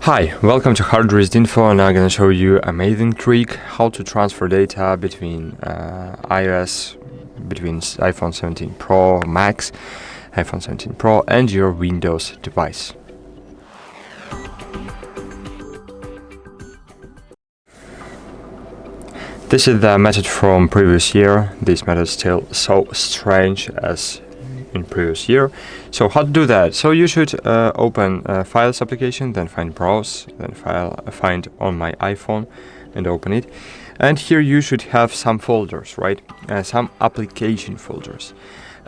Hi, welcome to HardReset.info, and I'm gonna show you an amazing trick how to transfer data between iPhone 17 Pro Max, iPhone 17 Pro, and your Windows device. This is the method from previous year. This method is still so strange as in previous year. So how to do that? So you should open Files application, then find Browse, then find on my iPhone and open it. And here you should have some folders, right? Some application folders.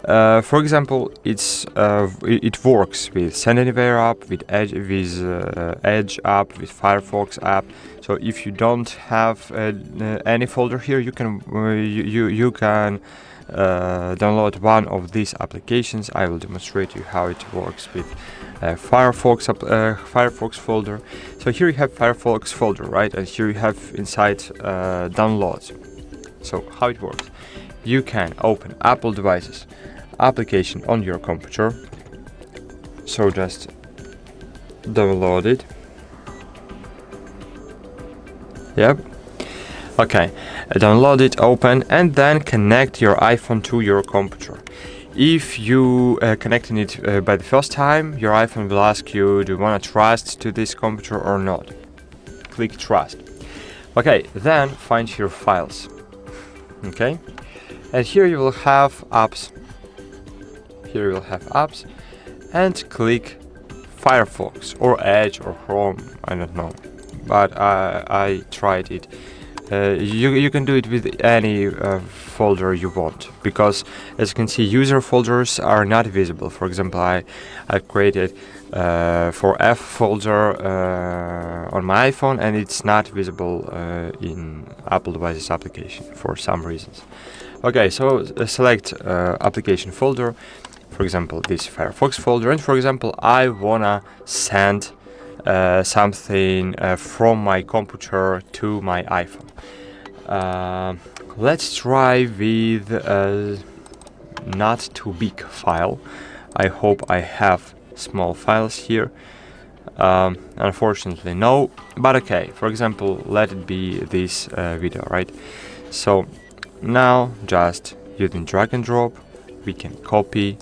For example, it works with Send Anywhere app, with Edge app, with Firefox app. So if you don't have any folder here, you can download one of these applications. I will demonstrate you how it works with Firefox folder. So here you have Firefox folder, right? And here you have inside downloads. So how it works? You can open Apple devices application on your computer. So just download it. Yep. Okay, download it, open, and then connect your iPhone to your computer. If you connecting it by the first time, your iPhone will ask you, do you want to trust to this computer or not? Click trust. Okay, then find your files. Okay, and here you will have apps. Here you will have apps, and click Firefox or Edge or Chrome. I don't know, but I tried it. You can do it with any folder you want, because as you can see, user folders are not visible. For example, I created for F folder on my iPhone, and it's not visible in Apple devices application for some reasons. Okay, so select application folder, for example this Firefox folder, and for example I wanna send something from my computer to my iPhone. Let's try with a not too big file. I hope I have small files here. Unfortunately no, but okay, for example let it be this video, right? So now just using drag and drop we can copy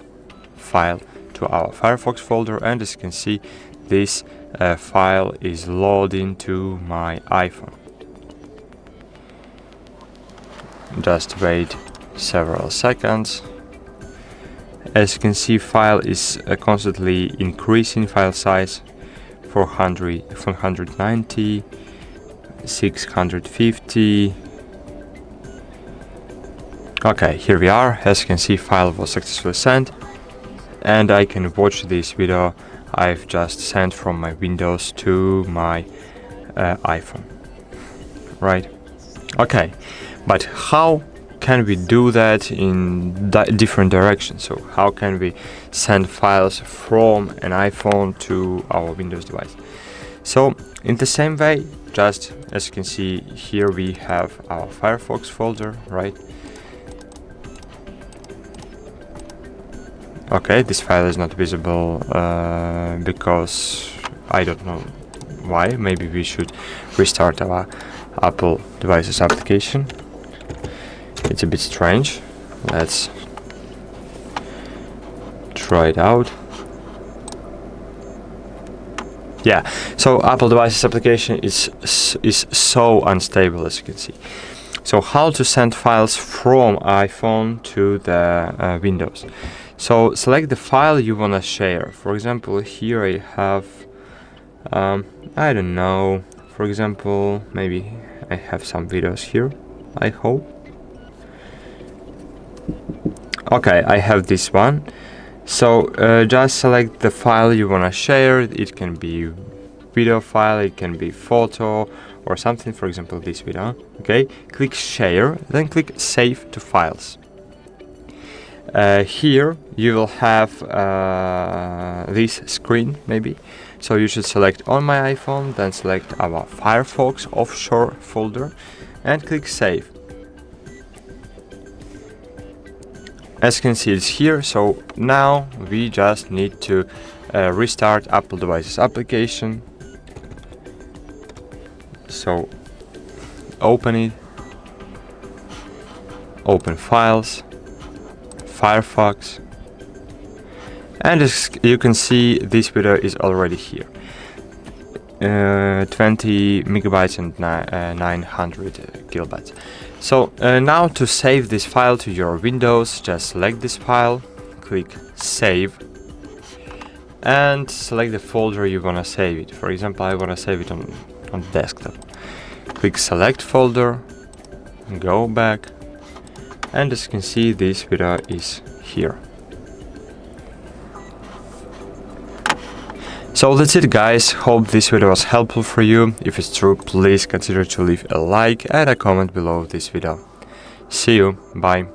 file to our Firefox folder, and as you can see this file is loading to my iPhone. Just wait several seconds. As you can see, file is constantly increasing file size. 490, 650. Okay, here we are. As you can see, file was successfully sent, and I can watch this video I've just sent from my Windows to my iPhone, right? Okay, but how can we do that in different directions? So how can we send files from an iPhone to our Windows device? So in the same way, just as you can see here we have our Firefox folder, right? Okay, this file is not visible because I don't know why. Maybe we should restart our Apple devices application. It's a bit strange. Let's try it out. Yeah, so Apple devices application is so unstable, as you can see. So how to send files from iPhone to the Windows? So select the file you want to share. For example, here I have I don't know, for example, maybe I have some videos here, I hope. Okay, I have this one. So just select the file you want to share. It can be video file, it can be photo or something, for example this video. Okay, click share, then click save to files. Here you will have this screen maybe, so you should select on my iPhone, then select our Firefox offshore folder and click save. As you can see, it's here. So now we just need to restart Apple devices application. So open it, open files, Firefox, and as you can see, this video is already here. 20 megabytes and 900 kilobytes. So now to save this file to your Windows, just select this file, click save, and select the folder you want to save it. For example, I want to save it on desktop. Click select folder, go back, and as you can see, this video is here. So that's it, guys. Hope this video was helpful for you. If it's true, please consider to leave a like and a comment below this video. See you. Bye.